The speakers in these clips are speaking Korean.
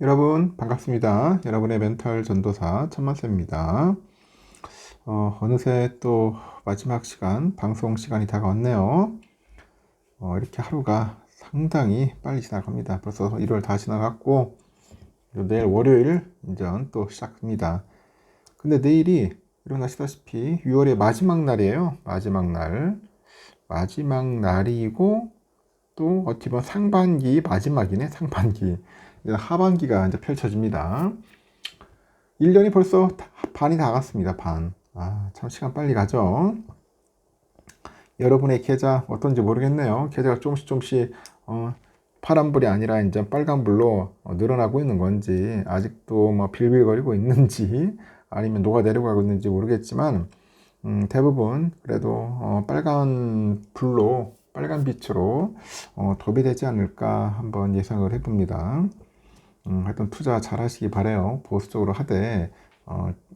여러분 반갑습니다. 여러분의 멘탈 전도사 천만쌤입니다. 어느새 또 마지막 시간, 방송 시간이 다가왔네요. 이렇게 하루가 상당히 빨리 지나갑니다. 벌써 1월 다 지나갔고 내일 월요일 이제 또 시작합니다. 근데 내일이 여러분 아시다시피 6월의 마지막 날이에요. 마지막 날이고 또 어떻게 보면 상반기 마지막이네. 상반기 이제 하반기가 이제 펼쳐집니다. 1년이 벌써 반이 다 갔습니다. 반. 참 시간 빨리 가죠. 여러분의 계좌 어떤지 모르겠네요. 계좌가 조금씩 파란불이 아니라 이제 빨간불로 늘어나고 있는 건지, 아직도 뭐 빌빌거리고 있는지, 아니면 녹아내려가고 있는지 모르겠지만, 대부분 그래도 빨간 불로, 빨간 빛으로 도배되지 않을까 한번 예상을 해봅니다. 하여튼 투자 잘 하시기 바래요. 보수적으로 하되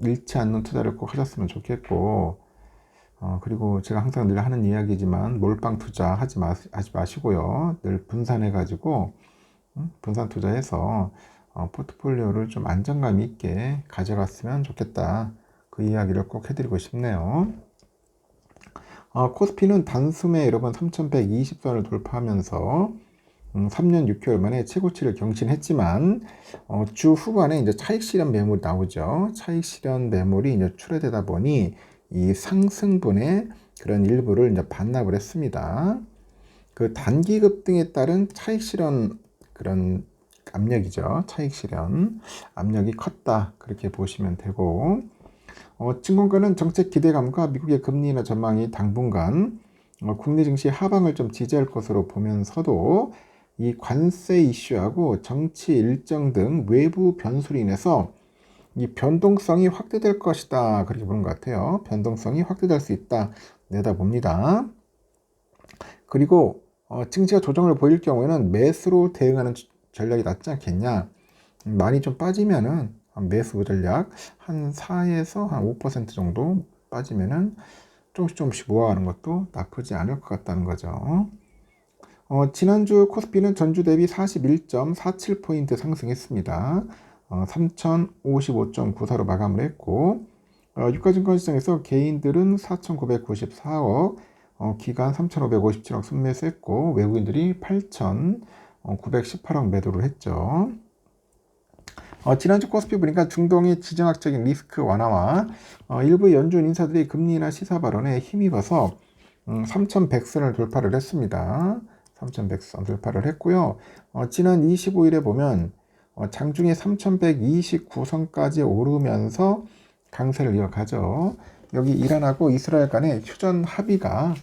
잃지 않는 투자를 꼭 하셨으면 좋겠고, 그리고 제가 항상 늘 하는 이야기지만 몰빵 투자 하지 마시고요. 늘 분산해 가지고 분산 투자해서 포트폴리오를 좀 안정감 있게 가져갔으면 좋겠다. 그 이야기를 꼭 해드리고 싶네요. 코스피는 단숨에 여러분 3120선을 돌파하면서 3년 6개월 만에 최고치를 경신했지만 주 후반에 이제 차익 실현 매물이 나오죠. 차익 실현 매물이 이제 출회되다 보니 이 상승분의 그런 일부를 이제 반납을 했습니다. 그 단기 급등에 따른 차익 실현 그런 압력이죠. 차익 실현 압력이 컸다. 그렇게 보시면 되고, 증권가는 정책 기대감과 미국의 금리 인하 전망이 당분간 국내 증시 하방을 좀 지지할 것으로 보면서도 이 관세 이슈하고 정치 일정 등 외부 변수로 인해서 이 변동성이 확대될 것이다. 그렇게 보는 것 같아요. 변동성이 확대될 수 있다. 내다봅니다. 그리고 증시가 조정을 보일 경우에는 매수로 대응하는 전략이 낫지 않겠냐. 많이 좀 빠지면은 매수 전략 한 4에서 한 5% 정도 빠지면은 조금씩 모아가는 것도 나쁘지 않을 것 같다는 거죠. 지난주 코스피는 전주 대비 41.47포인트 상승했습니다. 3055.94로 마감을 했고, 유가증권시장에서 개인들은 4994억, 기관 3557억 순매수했고, 외국인들이 8918억 매도를 했죠. 지난주 코스피 보니까 중동의 지정학적인 리스크 완화와 일부 연준 인사들의 금리나 시사 발언에 힘입어서 3100선을 돌파를 했습니다. 3100선 돌파를 했고요. 지난 25일에 보면 장중에 3129선까지 오르면서 강세를 이어가죠. 여기 이란하고 이스라엘 간의 휴전 합의가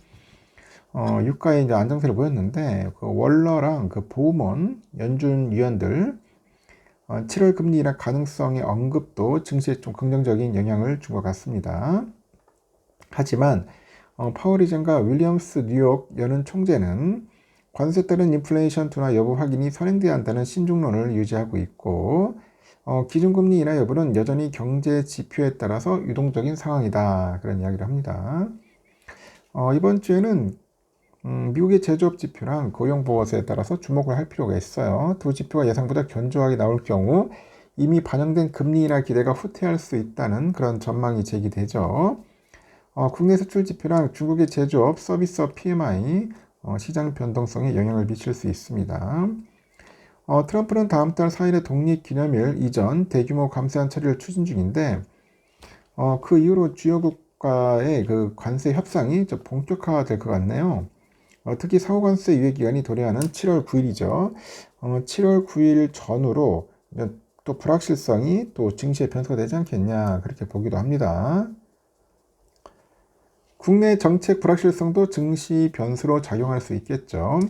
유가에 이제 안정세를 보였는데, 그 월러랑 그 보먼 연준 위원들 7월 금리 인하 가능성의 언급도 증시에 좀 긍정적인 영향을 준 것 같습니다. 하지만 파월 의장과 윌리엄스 뉴욕 연은 총재는 관세 따른 인플레이션 둔화 여부 확인이 선행돼야 한다는 신중론을 유지하고 있고, 기준금리 인하 여부는 여전히 경제 지표에 따라서 유동적인 상황이다. 그런 이야기를 합니다. 이번 주에는 미국의 제조업 지표랑 고용보고서에 따라서 주목을 할 필요가 있어요. 두 지표가 예상보다 견조하게 나올 경우 이미 반영된 금리 인하 기대가 후퇴할 수 있다는 그런 전망이 제기되죠. 국내 수출 지표랑 중국의 제조업, 서비스업 PMI 시장 변동성에 영향을 미칠 수 있습니다. 트럼프는 다음 달 4일의 독립기념일 이전 대규모 감세한 처리를 추진 중인데, 그 이후로 주요 국가의 그 관세 협상이 좀 본격화될 것 같네요. 특히 상호관세 유예기간이 도래하는 7월 9일이죠. 7월 9일 전후로 또 불확실성이 또 증시의 변수가 되지 않겠냐, 그렇게 보기도 합니다. 국내 정책 불확실성도 증시 변수로 작용할 수 있겠죠.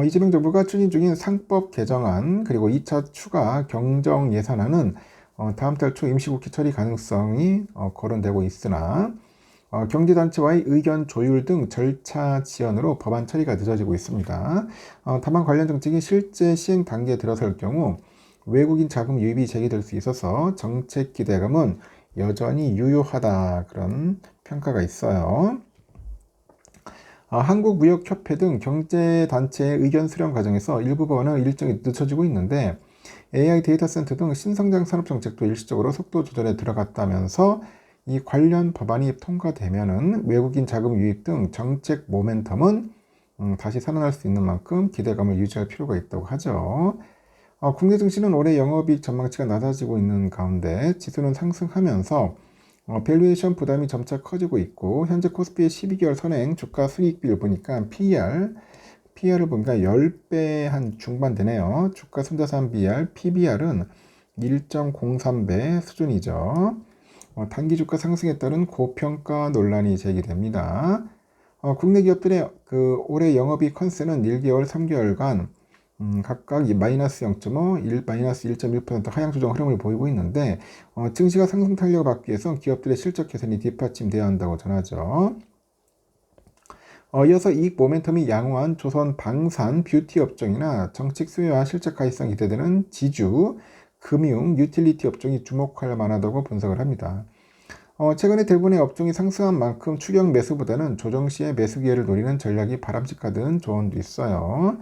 이재명 정부가 추진 중인 상법 개정안 그리고 2차 추가 경정 예산안은 다음 달 초 임시국회 처리 가능성이 거론되고 있으나 경제단체와의 의견 조율 등 절차 지연으로 법안 처리가 늦어지고 있습니다. 다만 관련 정책이 실제 시행 단계에 들어설 경우 외국인 자금 유입이 제기될 수 있어서 정책 기대감은 여전히 유효하다, 그런 평가가 있어요. 한국무역협회 등 경제단체의 의견 수렴 과정에서 일부 법안은 일정이 늦춰지고 있는데, AI 데이터 센터 등 신성장 산업 정책도 일시적으로 속도 조절에 들어갔다면서 이 관련 법안이 통과되면은 외국인 자금 유입 등 정책 모멘텀은 다시 살아날 수 있는 만큼 기대감을 유지할 필요가 있다고 하죠. 국내 증시는 올해 영업이익 전망치가 낮아지고 있는 가운데 지수는 상승하면서 밸류에이션 부담이 점차 커지고 있고 현재 코스피의 12개월 선행 주가 순이익비를 보니까 PER을 보니까 10배 한 중반 되네요. 주가 손자산 BR, PBR은 1.03배 수준이죠. 단기 주가 상승에 따른 고평가 논란이 제기됩니다. 국내 기업들의 그 올해 영업이익 컨센은 1개월, 3개월간 각각 마이너스 0.5, 마이너스 1.1% 하향 조정 흐름을 보이고 있는데 증시가 상승 탄력을 받기 위해서 기업들의 실적 개선이 뒷받침되어야 한다고 전하죠. 이어서 이익 모멘텀이 양호한 조선 방산, 뷰티 업종이나 정책 수요와 실적 가시성이 기대되는 지주, 금융, 유틸리티 업종이 주목할 만하다고 분석을 합니다. 최근에 대부분의 업종이 상승한 만큼 추격 매수보다는 조정 시에 매수 기회를 노리는 전략이 바람직하다는 조언도 있어요.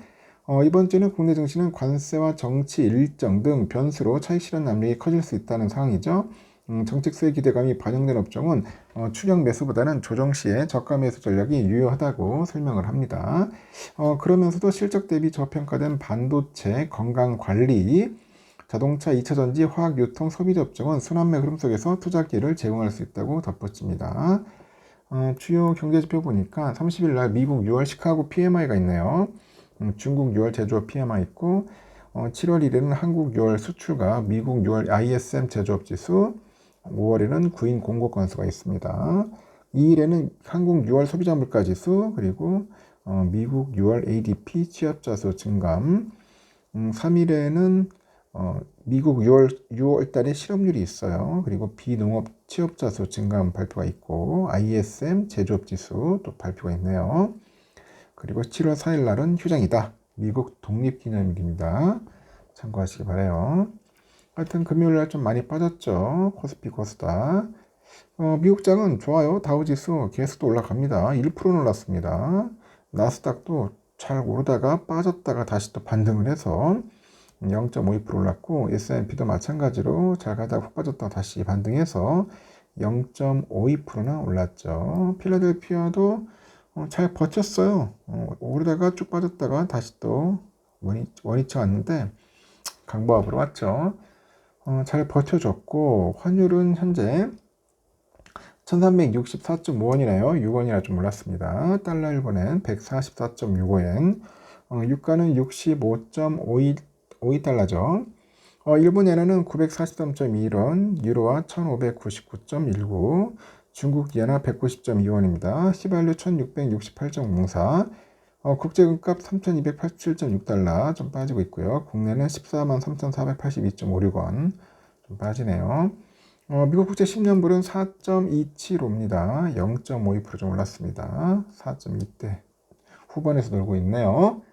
이번 주는 국내 증시는 관세와 정치 일정 등 변수로 차익 실현 압력이 커질 수 있다는 상황이죠. 정책 수혜 기대감이 반영된 업종은 추격 매수보다는 조정 시에 저가 매수 전략이 유효하다고 설명을 합니다. 그러면서도 실적 대비 저평가된 반도체, 건강관리, 자동차, 2차전지, 화학유통, 소비자 업종은 순환매 흐름 속에서 투자 기회를 제공할 수 있다고 덧붙입니다. 주요 경제지표 보니까 30일 날 미국 6월 시카고 PMI가 있네요. 중국 6월 제조업 PMI 있고 7월 1일은 한국 6월 수출가, 미국 6월 ISM 제조업 지수, 5월에는 구인 공고 건수가 있습니다. 2일에는 한국 6월 소비자 물가 지수, 그리고 미국 6월 ADP 취업자 수 증감, 3일에는 미국 6월 달에 실업률이 있어요. 그리고 비농업 취업자 수 증감 발표가 있고 ISM 제조업 지수 또 발표가 있네요. 그리고 7월 4일 날은 휴장이다. 미국 독립기념일입니다. 참고하시기 바라요. 하여튼 금요일 날 좀 많이 빠졌죠. 코스피 코스닥. 미국장은 좋아요. 다우지수 계속 올라갑니다. 1% 올랐습니다. 나스닥도 잘 오르다가 빠졌다가 다시 또 반등을 해서 0.52% 올랐고 S&P도 마찬가지로 잘 가다가 훅 빠졌다가 다시 반등해서 0.52%나 올랐죠. 필라델피아도 잘 버텼어요. 오르다가 쭉 빠졌다가 다시 또 원위치 왔는데 강보합으로 왔죠. 잘 버텨줬고 환율은 현재 1364.5원이네요. 6원이나 좀 올랐습니다. 달러 1번엔 144.65엔, 유가는 65.52달러죠. 일본 엔화는 943.21원, 유로화 1599.19, 중국 엔화 190.2원입니다. 시발류 1668.04, 국제금값 3287.6달러 좀 빠지고 있고요. 국내는 143,482.56원 좀 빠지네요. 미국 국채 10년불은 4.27입니다. 0.52% 좀 올랐습니다. 4.2대 후반에서 놀고 있네요.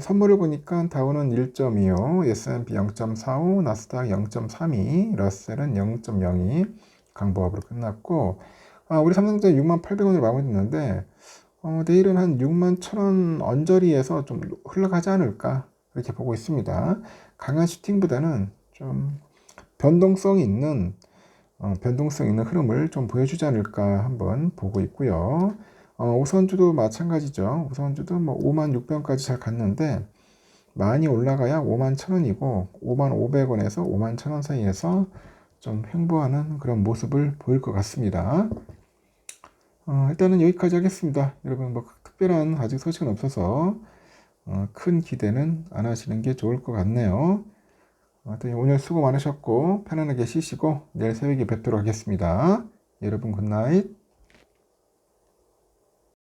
선물을 보니까 다우는 1.25, S&P 0.45, 나스닥 0.32, 러셀은 0.02 강보합으로 끝났고 우리 삼성전자 68,000원으로 마무리됐는데 내일은 한 61,000원 언저리에서 좀 흘러가지 않을까 그렇게 보고 있습니다. 강한 슈팅보다는 좀 변동성 있는 흐름을 좀 보여주지 않을까 한번 보고 있고요. 우선주도 마찬가지죠. 우선주도 뭐 56,000원까지 잘 갔는데 많이 올라가야 51,000원이고 55,000원에서 51,000원 사이에서 좀 횡보하는 그런 모습을 보일 것 같습니다. 일단은 여기까지 하겠습니다. 여러분 뭐 특별한 아직 소식은 없어서 큰 기대는 안 하시는 게 좋을 것 같네요. 오늘 수고 많으셨고 편안하게 쉬시고 내일 새벽에 뵙도록 하겠습니다. 여러분 굿나잇.